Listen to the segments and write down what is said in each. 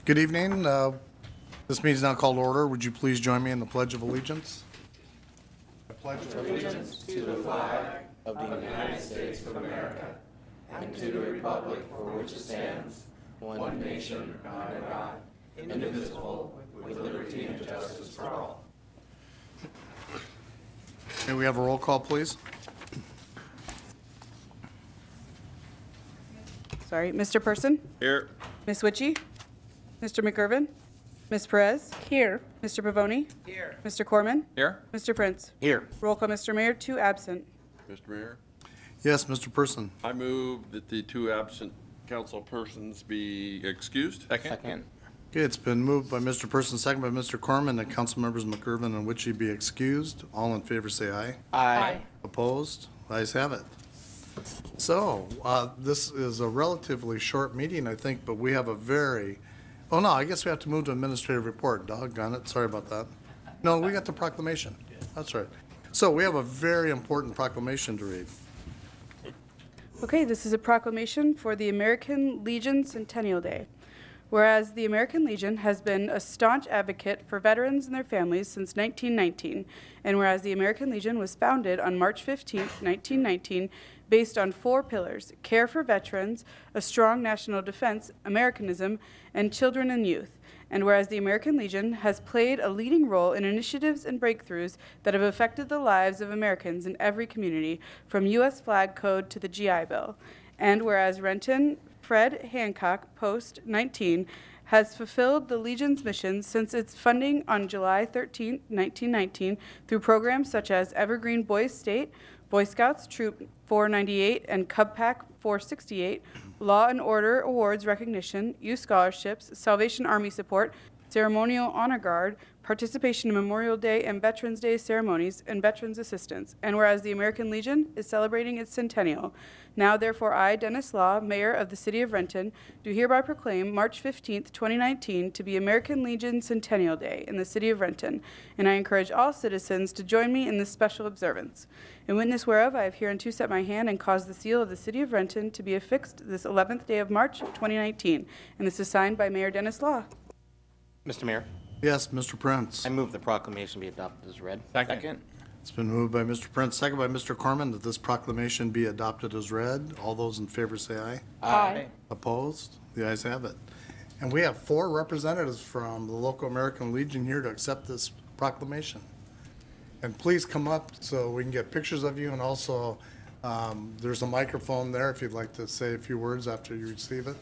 Good evening. This meeting is now called to order. Would you please join me in the Pledge of Allegiance? I pledge allegiance to the flag of the United States of America and to the republic for which it stands, one nation, under God, indivisible, with liberty and justice for all. May we have a roll call, please? Sorry, Mr. Person? Here. Ms. Witchy? Mr. McIrvin? Ms. Perez? Here. Mr. Pavoni? Here. Mr. Corman? Here. Mr. Prince? Here. Roll call, Mr. Mayor, 2 absent. Mr. Mayor, Yes, Mr. Person. I move that the 2 absent council persons be excused. Second. Okay, it's been moved by Mr. Person, second by Mr. Corman, that council members McIrvin and Witchy be excused. All in favor say aye. Aye. Opposed? Ayes have it. So, this is a relatively short meeting, I think, but we have a very, oh no, I guess we have to move to administrative report. Doggone it, sorry about that. No, we got the proclamation. That's right. So we have a very important proclamation to read. Okay, this is a proclamation for the American Legion Centennial Day. Whereas the American Legion has been a staunch advocate for veterans and their families since 1919, and whereas the American Legion was founded on March 15, 1919, based on 4 pillars: care for veterans, a strong national defense, Americanism, and children and youth. And whereas the American Legion has played a leading role in initiatives and breakthroughs that have affected the lives of Americans in every community, from U.S. flag code to the GI Bill. And whereas Renton Fred Hancock Post 19 has fulfilled the Legion's mission since its funding on July 13, 1919, through programs such as Evergreen Boys State, Boy Scouts Troop 498, and Cub Pack 468, Law and Order Awards recognition, youth scholarships, Salvation Army support, ceremonial honor guard, participation in Memorial Day and Veterans Day ceremonies, and veterans assistance. And whereas the American Legion is celebrating its centennial, now therefore I, Dennis Law, Mayor of the City of Renton, do hereby proclaim March 15th, 2019 to be American Legion Centennial Day in the City of Renton, and I encourage all citizens to join me in this special observance. In witness whereof, I have hereunto set my hand and caused the seal of the City of Renton to be affixed this 11th day of March 2019, and this is signed by Mayor Dennis Law. Mr. Mayor, Yes, Mr. Prince. I move the proclamation be adopted as read. Second. It's been moved by Mr. Prince, second by Mr. Corman, that this proclamation be adopted as read. All those in favor say aye. Aye. Opposed? The ayes have it. And we have 4 representatives from the local American Legion here to accept this proclamation. And please come up so we can get pictures of you, and also there's a microphone there if you'd like to say a few words after you receive it.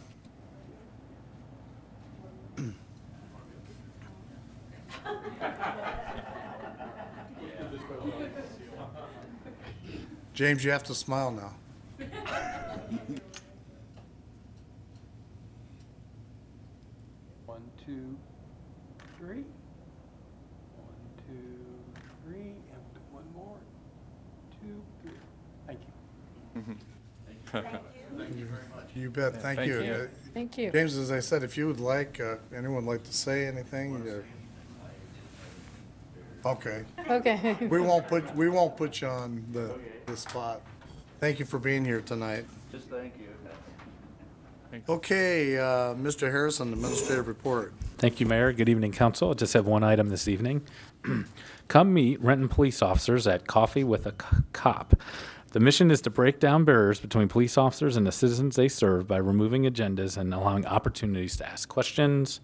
James, you have to smile now. 1, 2, 3. 1, 2, 3, and one more. 2, 3. Thank you. You bet. Thank Thank you. you. Thank you. James, as I said, if you would like, anyone like to say anything? Okay. Okay. We won't put you on the spot. Thank you for being here tonight. Just thank you. Okay, Mr. Harrison, administrative report. Thank you, Mayor. Good evening, Council. I just have one item this evening. Come meet Renton police officers at Coffee with a Cop. The mission is to break down barriers between police officers and the citizens they serve by removing agendas and allowing opportunities to ask questions,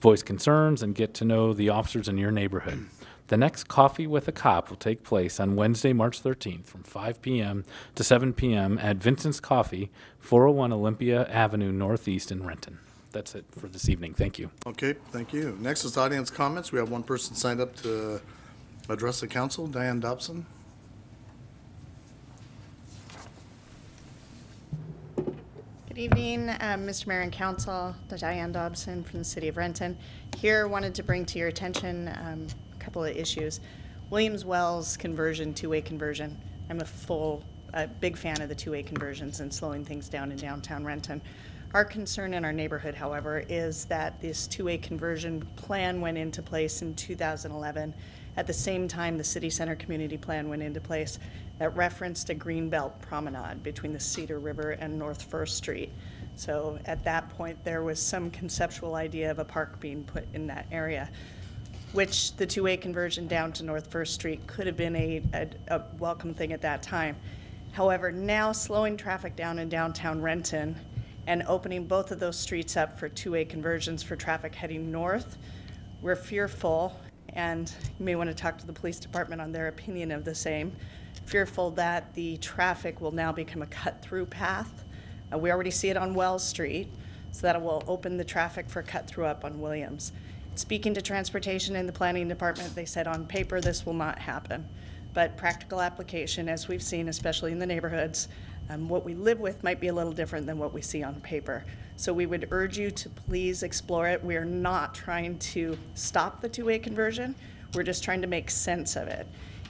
voice concerns, and get to know the officers in your neighborhood. The next Coffee with a Cop will take place on Wednesday, March 13th from 5 p.m. to 7 p.m. at Vincent's Coffee, 401 Olympia Avenue Northeast in Renton. That's it for this evening. Thank you. Okay, thank you. Next is audience comments. We have one person signed up to address the council, Diane Dobson. Good evening, Mr. Mayor and Council. Diane Dobson from the City of Renton. Here, wanted to bring to your attention a couple of issues. Williams Wells conversion, two-way conversion. I'm a big fan of the two-way conversions and slowing things down in downtown Renton. Our concern in our neighborhood, however, is that this two-way conversion plan went into place in 2011. At the same time, the City Center Community Plan went into place that referenced a greenbelt promenade between the Cedar River and North First Street. So at that point, there was some conceptual idea of a park being put in that area, which the two-way conversion down to North First Street could have been a welcome thing at that time. However, now slowing traffic down in downtown Renton and opening both of those streets up for two-way conversions for traffic heading north, we're fearful, and you may want to talk to the police department on their opinion of the same, fearful that the traffic will now become a cut-through path. We already see it on Wells Street, so that will open the traffic for cut-through up on Williams. Speaking to transportation and the planning department, they said on paper this will not happen. But practical application, as we've seen, especially in the neighborhoods, what we live with might be a little different than what we see on paper. So we would urge you to please explore it. We are not trying to stop the two-way conversion. We're just trying to make sense of it.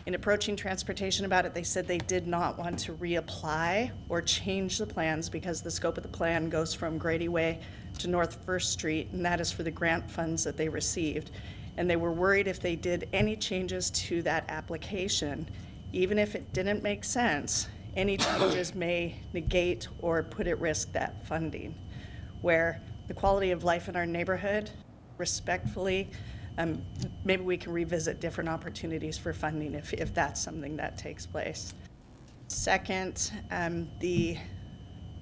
In approaching transportation about it, they said they did not want to reapply or change the plans because the scope of the plan goes from Grady Way to North First Street, and that is for the grant funds that they received. And they were worried if they did any changes to that application, even if it didn't make sense, any changes may negate or put at risk that funding, where the quality of life in our neighborhood, respectfully, maybe we can revisit different opportunities for funding if that's something that takes place. Second, the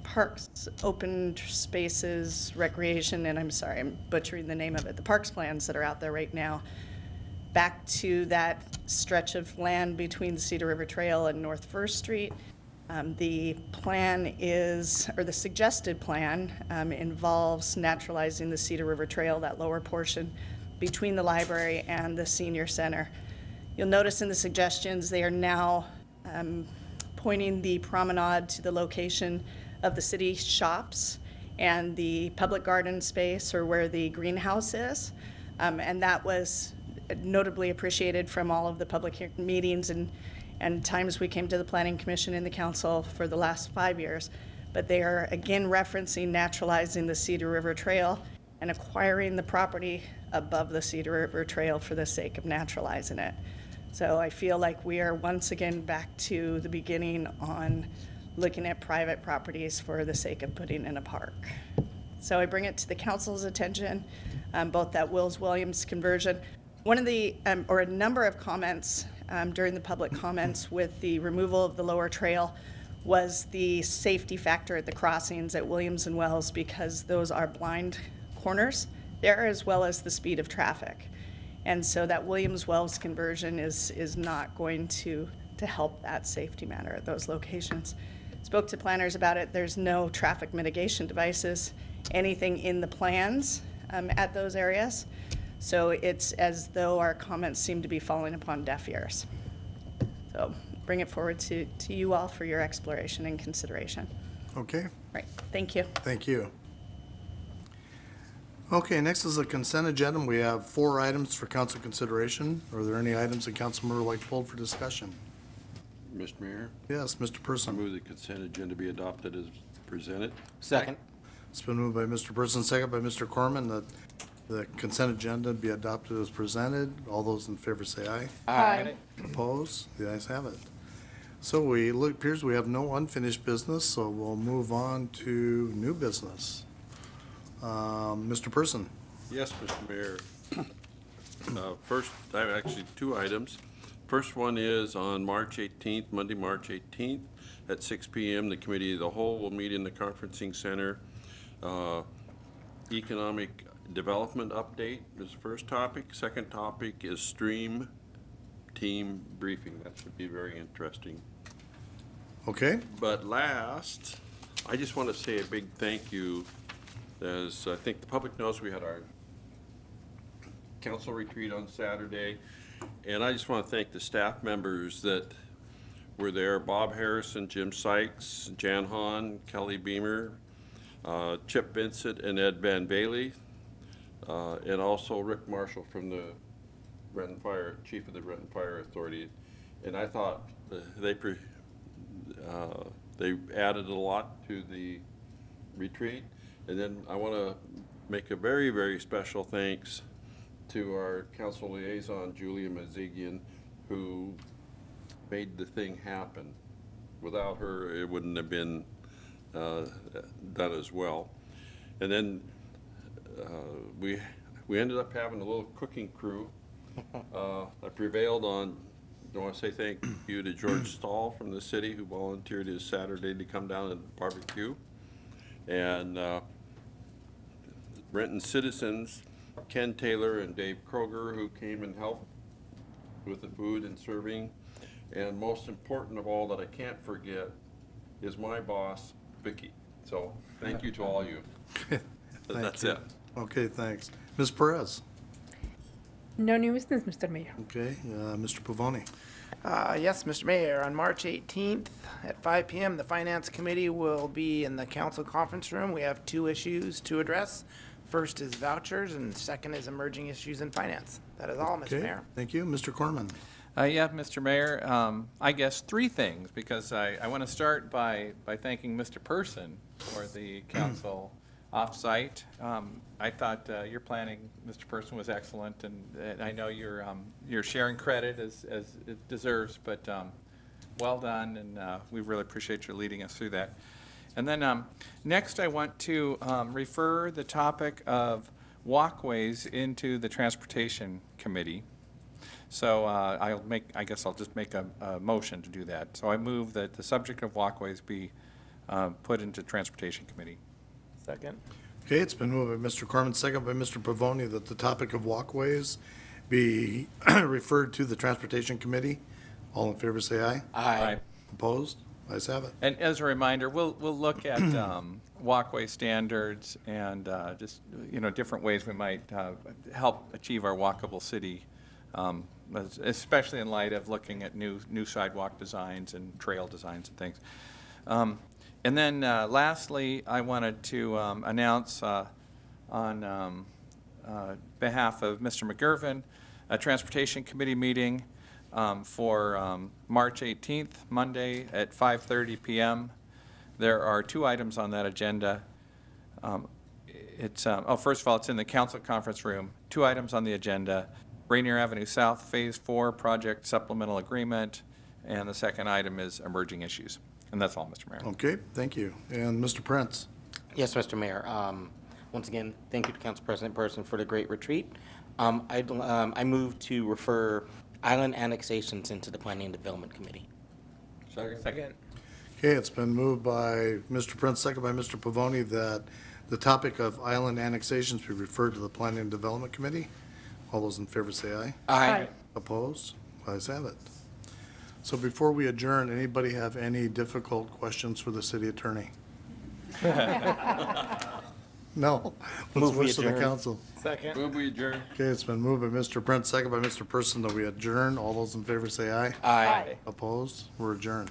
parks, open spaces, recreation, and I'm sorry, I'm butchering the name of it, the parks plans that are out there right now, back to that stretch of land between the Cedar River Trail and North First Street. The plan is, or the suggested plan involves naturalizing the Cedar River Trail, that lower portion between the library and the senior center. You'll notice in the suggestions they are now pointing the promenade to the location of the city shops and the public garden space, or where the greenhouse is. And that was notably appreciated from all of the public meetings and times we came to the Planning Commission and the Council for the last 5 years. But they are again referencing naturalizing the Cedar River Trail and acquiring the property above the Cedar River Trail for the sake of naturalizing it. So I feel like we are once again back to the beginning on looking at private properties for the sake of putting in a park. So I bring it to the council's attention, both that Wills-Williams conversion. One of the, or a number of comments during the public comments with the removal of the lower trail was the safety factor at the crossings at Williams and Wells, because those are blind corners there, as well as the speed of traffic. And so that Williams-Wells conversion is not going to help that safety matter at those locations. Spoke to planners about it. There's no traffic mitigation devices, anything in the plans at those areas. So it's as though our comments seem to be falling upon deaf ears. So bring it forward to you all for your exploration and consideration. Okay, Right, thank you. thank you. Okay, next is the consent agenda. We have 4 items for council consideration. Are there any items the council member would like pulled for discussion? Mr. Mayor, Yes, Mr. I Person. move the consent agenda be adopted as presented. Second. It's been moved by Mr. Person, second by Mr. Corman, that the consent agenda be adopted as presented. All those in favor say aye. Aye. Opposed? The ayes have it. So appears we have no unfinished business, so we'll move on to new business. Mr. Person. Yes, Mr. Mayor. First, I have actually 2 items. First one is on March 18th, Monday, March 18th, at 6 p.m. The Committee of the Whole will meet in the conferencing center. Economic development update is the first topic. Second topic is stream team briefing. That should be very interesting. Okay, But last, I just want to say a big thank you. As I think the public knows, we had our council retreat on Saturday, and I just want to thank the staff members that were there: Bob Harrison, Jim Sykes, Jan Hahn, Kelly Beamer, Chip Vincent, and Ed Van Bailey, and also Rick Marshall from the Renton Fire, Chief of the Renton Fire Authority. And I thought they added a lot to the retreat. And then I want to make a very, very special thanks to our council liaison, Julia Mazigian, who made the thing happen. Without her, it wouldn't have been done as well. And then we ended up having a little cooking crew. I prevailed on, I want to say thank you to George Stahl from the city who volunteered his Saturday to come down and barbecue. And Renton citizens, Ken Taylor and Dave Kroger, who came and helped with the food and serving. And most important of all that I can't forget is my boss, Vicky. So thank you to all you. That's you. it. Okay, thanks. Ms. Perez? No new business, Mr. Mayor. Okay, Mr. Pavoni? Yes, Mr. Mayor, on March 18th at 5 p.m., the Finance Committee will be in the council conference room. We have 2 issues to address. First is vouchers, and second is emerging issues in finance. That is all, Mr. Okay, Mayor. thank you. Mr. Corman? Yeah, Mr. Mayor, I guess 3 things, because I want to start by thanking Mr. Person for the council off-site. I thought your planning, Mr. Person, was excellent, and I know you're sharing credit as it deserves, but well done, and we really appreciate you leading us through that. And then next I want to refer the topic of walkways into the Transportation Committee. So I guess I'll just make a motion to do that. So I move that the subject of walkways be put into Transportation Committee. Second. Okay, it's been moved by Mr. Corman, second by Mr. Pavoni, that the topic of walkways be referred to the Transportation Committee. All in favor, say aye. Aye. Opposed? Ayes have it. And as a reminder, we'll look at walkway standards and just, different ways we might help achieve our walkable city, especially in light of looking at new sidewalk designs and trail designs and things. And then lastly, I wanted to announce on behalf of Mr. McGurven, a Transportation Committee meeting for March 18th, Monday at 5:30 p.m. There are 2 items on that agenda. First of all, it's in the council conference room. 2 items on the agenda: Rainier Avenue South Phase 4 Project Supplemental Agreement, and the second item is emerging issues. And that's all, Mr. Mayor. Okay, thank you. And Mr. Prince? Yes, Mr. Mayor. Once again, thank you to Council President Person for the great retreat. I move to refer island annexations into the Planning and Development Committee. Second. Okay, it's been moved by Mr. Prince, second by Mr. Pavoni, that the topic of island annexations be referred to the Planning and Development Committee. All those in favor say aye. Aye. Opposed? Ayes have it. So before we adjourn, anybody have any difficult questions for the city attorney? No? Let's Move we wish to the adjourn. council. Second. Move we adjourn. Okay, it's been moved by Mr. Prince, second by Mr. Person, that we adjourn. All those in favor say aye. Aye. Opposed? We're adjourned.